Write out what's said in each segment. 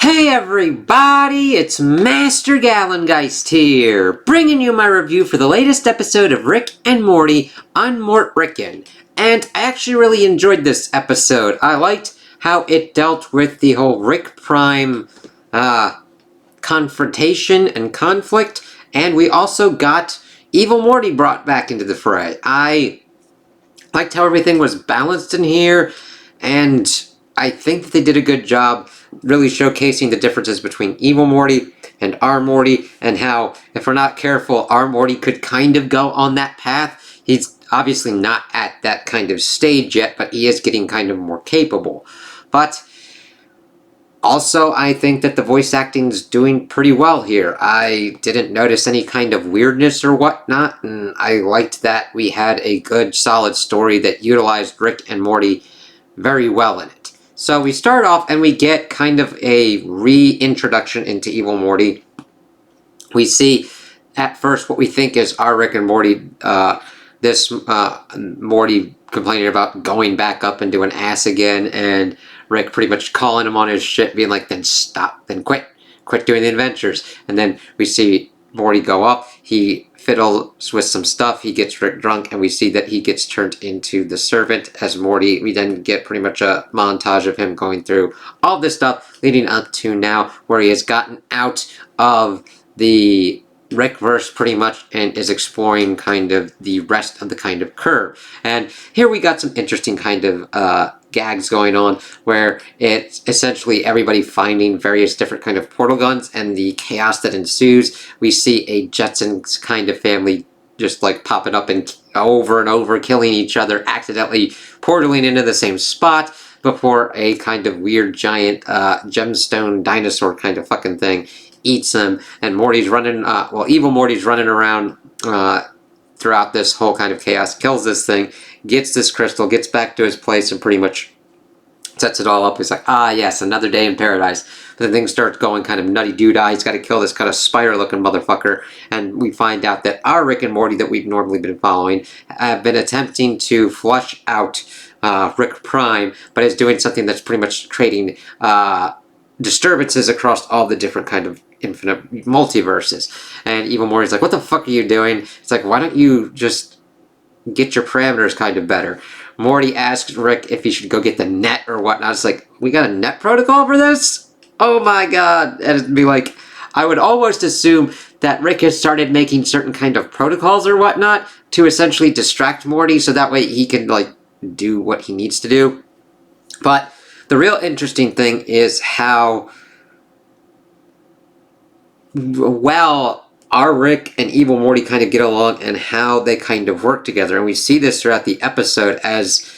Hey everybody, it's Master Gallengeist here, bringing you my review for the latest episode of Rick and Morty Unmortricken. And I actually really enjoyed this episode. I liked how it dealt with the whole Rick Prime confrontation and conflict, and we also got Evil Morty brought back into the fray. I liked how everything was balanced in here, and I think that they did a good job really showcasing the differences between Evil Morty and our Morty, and how, if we're not careful, our Morty could kind of go on that path. He's obviously not at that kind of stage yet, but he is getting kind of more capable. But also, I think that the voice acting's doing pretty well here. I didn't notice any kind of weirdness or whatnot, and I liked that we had a good, solid story that utilized Rick and Morty very well in it. So we start off and we get kind of a reintroduction into Evil Morty. We see at first what we think is our Rick and Morty, Morty complaining about going back up and doing ass again, and Rick pretty much calling him on his shit, being like, then stop, then quit doing the adventures. And then we see Morty go up, he fiddles with some stuff, he gets Rick drunk, and we see that he gets turned into the servant as Morty. We then get pretty much a montage of him going through all this stuff, leading up to now where he has gotten out of the Rickverse pretty much and is exploring kind of the rest of the kind of curve. And here we got some interesting kind of gags going on, where it's essentially everybody finding various different kind of portal guns and the chaos that ensues. We see a Jetsons kind of family just like popping up and over killing each other, accidentally portaling into the same spot before a kind of weird giant gemstone dinosaur kind of fucking thing eats them. And Morty's running, Evil Morty's running around throughout this whole kind of chaos, kills this thing, gets this crystal, gets back to his place, and pretty much sets it all up. He's like, ah, yes, another day in paradise. But the thing starts going kind of nutty-doo-dah. He's got to kill this kind of spider-looking motherfucker. And we find out that our Rick and Morty that we've normally been following have been attempting to flush out Rick Prime, but is doing something that's pretty much creating disturbances across all the different kind of infinite multiverses. And Evil Morty's like, what the fuck are you doing? It's like, why don't you just get your parameters kind of better? Morty asks Rick if he should go get the net or whatnot. It's like, we got a net protocol for this? Oh my god. And it'd be like, I would almost assume that Rick has started making certain kind of protocols or whatnot to essentially distract Morty so that way he can like do what he needs to do. But the real interesting thing is how well our Rick and Evil Morty kind of get along and how they kind of work together. And we see this throughout the episode as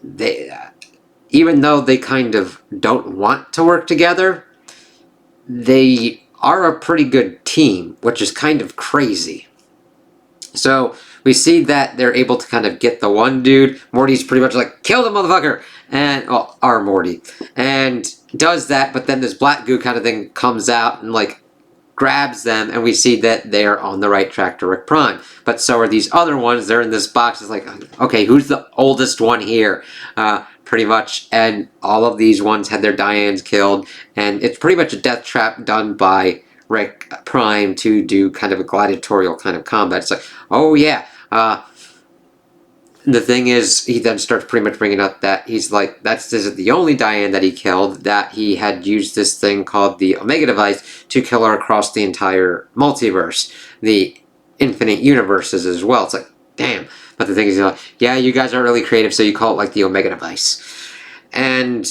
they, even though they kind of don't want to work together, they are a pretty good team, which is kind of crazy. So we see that they're able to kind of get the one dude. Morty's pretty much like, kill the motherfucker! And, well, our Morty. And does that, but then this black goo kind of thing comes out and, like, grabs them, and we see that they're on the right track to Rick Prime. But so are these other ones. They're in this box. It's like, okay, who's the oldest one here? Pretty much. And all of these ones had their Dianes killed. And it's pretty much a death trap done by Rick Prime to do kind of a gladiatorial kind of combat. It's like, oh yeah. The thing is, he then starts pretty much bringing up that he's like, this isn't the only Diane that he killed, that he had used this thing called the Omega device to kill her across the entire multiverse, the infinite universes as well. It's like, damn. But the thing is, like, yeah, you guys are really creative, so you call it like the Omega device. And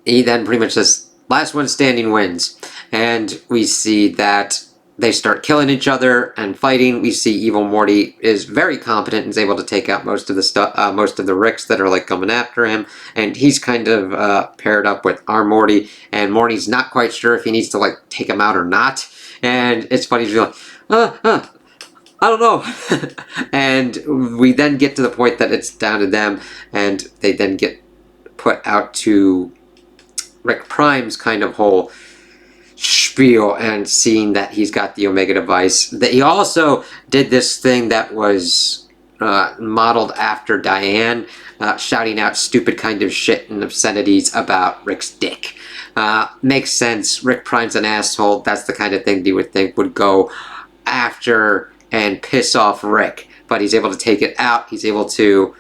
he then pretty much says, last one standing wins. And we see that they start killing each other and fighting. We see Evil Morty is very competent and is able to take out most of the stuff, most of the Ricks that are like coming after him. And he's kind of paired up with our Morty, and Morty's not quite sure if he needs to like take him out or not. And it's funny, he's like, I don't know. And we then get to the point that it's down to them, and they then get put out to Rick Prime's kind of whole spiel, and seeing that he's got the Omega device. That he also did this thing that was modeled after Diane, shouting out stupid kind of shit and obscenities about Rick's dick. Makes sense. Rick Prime's an asshole. That's the kind of thing you would think would go after and piss off Rick. But he's able to take it out. He's able to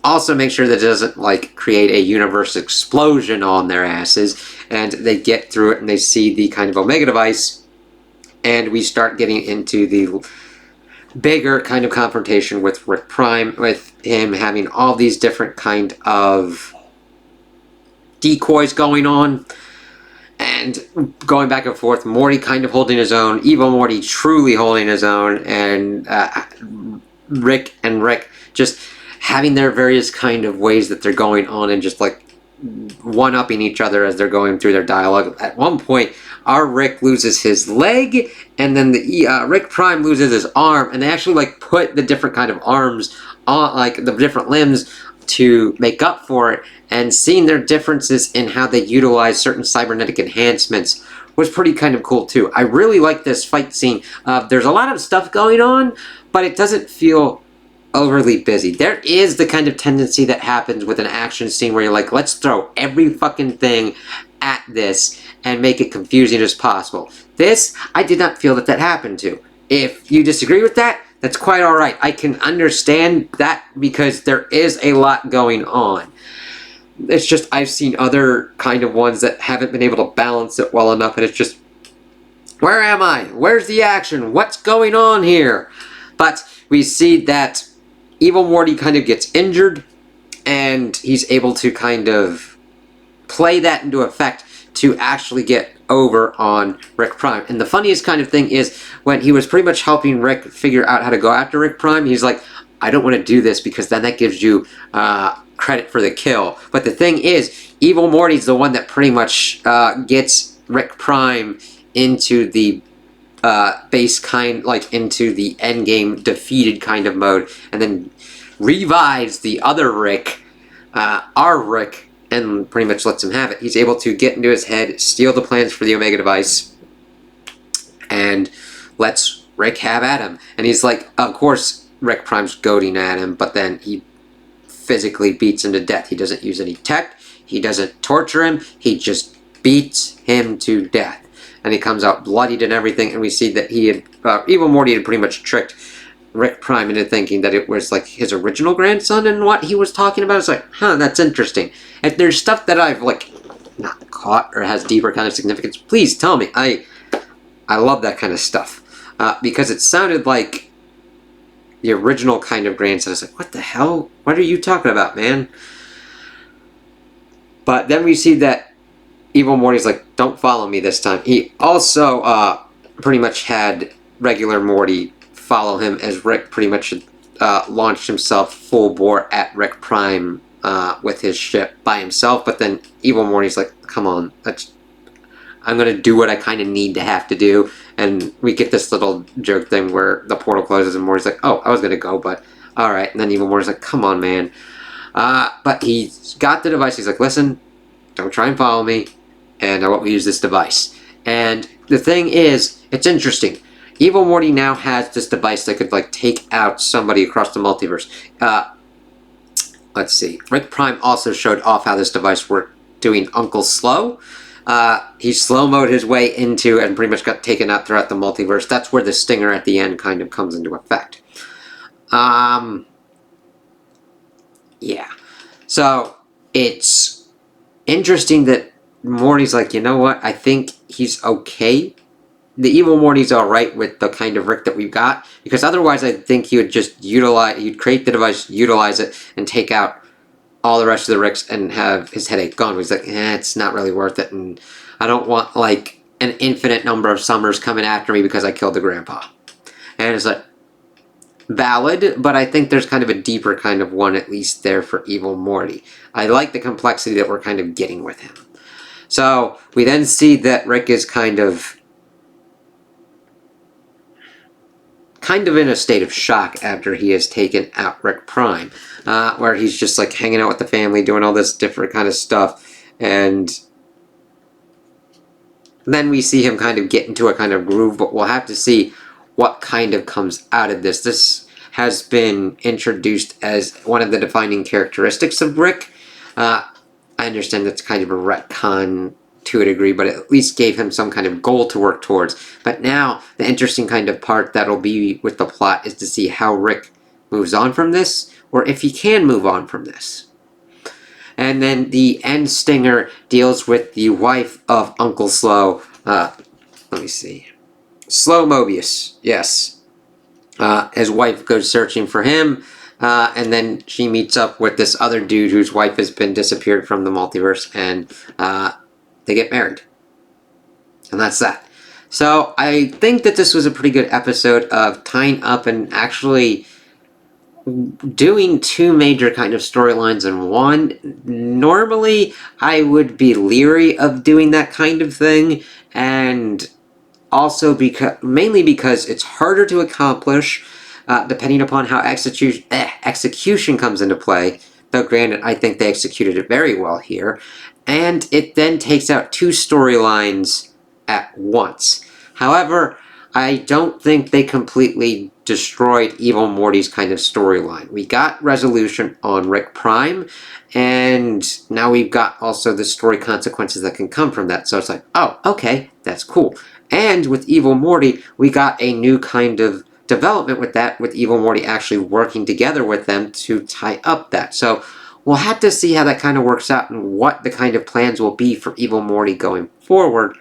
also make sure that it doesn't like create a universe explosion on their asses. And they get through it and they see the kind of Omega device. And we start getting into the bigger kind of confrontation with Rick Prime, with him having all these different kind of decoys going on and going back and forth. Morty kind of holding his own, evil Morty truly holding his own, and Rick just having their various kind of ways that they're going on and just like one-upping each other as they're going through their dialogue. At one point, our Rick loses his leg, and then the Rick Prime loses his arm, and they actually like put the different kind of arms on, like the different limbs, to make up for it. And seeing their differences in how they utilize certain cybernetic enhancements was pretty kind of cool too. I really like this fight scene. There's a lot of stuff going on, but it doesn't feel overly busy. There is the kind of tendency that happens with an action scene where you're like, let's throw every fucking thing at this and make it confusing as possible. This, I did not feel that happened to. If you disagree with that, that's quite alright. I can understand that because there is a lot going on. It's just I've seen other kind of ones that haven't been able to balance it well enough, and it's just, where am I? Where's the action? What's going on here? But we see that Evil Morty kind of gets injured, and he's able to kind of play that into effect to actually get over on Rick Prime. And the funniest kind of thing is when he was pretty much helping Rick figure out how to go after Rick Prime, he's like, I don't want to do this because then that gives you credit for the kill. But the thing is, Evil Morty's the one that pretty much gets Rick Prime into the base kind, like into the endgame defeated kind of mode, and then revives the other Rick, our Rick, and pretty much lets him have it. He's able to get into his head, steal the plans for the Omega device, and lets Rick have at him. And he's like, of course, Rick Prime's goading at him, but then he physically beats him to death. He doesn't use any tech, he doesn't torture him, he just beats him to death. And he comes out bloodied and everything, and we see that he had, Evil Morty had pretty much tricked Rick Prime into thinking that it was like his original grandson and what he was talking about. It's like, huh, that's interesting. If there's stuff that I've like not caught or has deeper kind of significance, please tell me. I love that kind of stuff because it sounded like the original kind of grandson. It's like, what the hell? What are you talking about, man? But then we see that Evil Morty's like, don't follow me this time. He also pretty much had regular Morty follow him as Rick pretty much launched himself full bore at Rick Prime with his ship by himself. But then Evil Morty's like, come on, I'm going to do what I kind of need to have to do. And we get this little joke thing where the portal closes and Morty's like, oh, I was going to go, but alright. And then Evil Morty's like, come on, man. But he's got the device. He's like, listen, don't try and follow me, and I won't use this device. And the thing is, it's interesting. Evil Morty now has this device that could like take out somebody across the multiverse. Let's see. Rick Prime also showed off how this device worked doing Uncle Slow. He slow-moed his way into and pretty much got taken out throughout the multiverse. That's where the stinger at the end kind of comes into effect. Yeah. So, it's interesting that Morty's like, you know what? I think he's okay. The Evil Morty's alright with the kind of Rick that we've got, because otherwise I think he would just he'd create the device, utilize it, and take out all the rest of the Ricks and have his headache gone. He's like, it's not really worth it, and I don't want, like, an infinite number of Summers coming after me because I killed the grandpa. And it's like, valid, but I think there's kind of a deeper kind of one, at least there for Evil Morty. I like the complexity that we're kind of getting with him. So, we then see that Rick is kind of in a state of shock after he has taken out Rick Prime, where he's just like hanging out with the family, doing all this different kind of stuff, and then we see him kind of get into a kind of groove, but we'll have to see what kind of comes out of this. This has been introduced as one of the defining characteristics of Rick. I understand that's kind of a retcon to a degree, but it at least gave him some kind of goal to work towards. But now, the interesting kind of part that'll be with the plot is to see how Rick moves on from this, or if he can move on from this. And then the end stinger deals with the wife of Uncle Slow. Let me see. Slow Mobius, yes. His wife goes searching for him, and then she meets up with this other dude whose wife has been disappeared from the multiverse, and they get married. And that's that. So I think that this was a pretty good episode of tying up and actually doing two major kind of storylines in one. Normally, I would be leery of doing that kind of thing, and also mainly because it's harder to accomplish, depending upon how execution comes into play. Though granted, I think they executed it very well here. And it then takes out two storylines at once. However, I don't think they completely destroyed Evil Morty's kind of storyline. We got resolution on Rick Prime, and now we've got also the story consequences that can come from that. So it's like, oh, okay, that's cool. And with Evil Morty, we got a new kind of development with that, with Evil Morty actually working together with them to tie up that. So we'll have to see how that kind of works out and what the kind of plans will be for Evil Morty going forward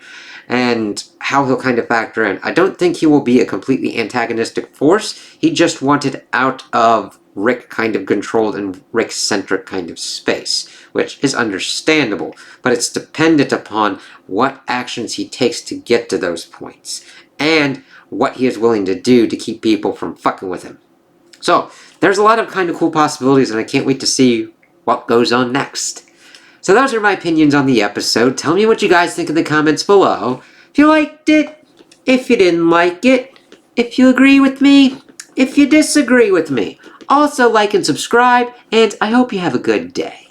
and how he'll kind of factor in. I don't think he will be a completely antagonistic force. He just wanted out of Rick kind of controlled and Rick-centric kind of space, which is understandable, but it's dependent upon what actions he takes to get to those points and what he is willing to do to keep people from fucking with him. So there's a lot of kind of cool possibilities, and I can't wait to see what goes on next. So those are my opinions on the episode. Tell me what you guys think in the comments below. If you liked it, if you didn't like it, if you agree with me, if you disagree with me. Also like and subscribe, and I hope you have a good day.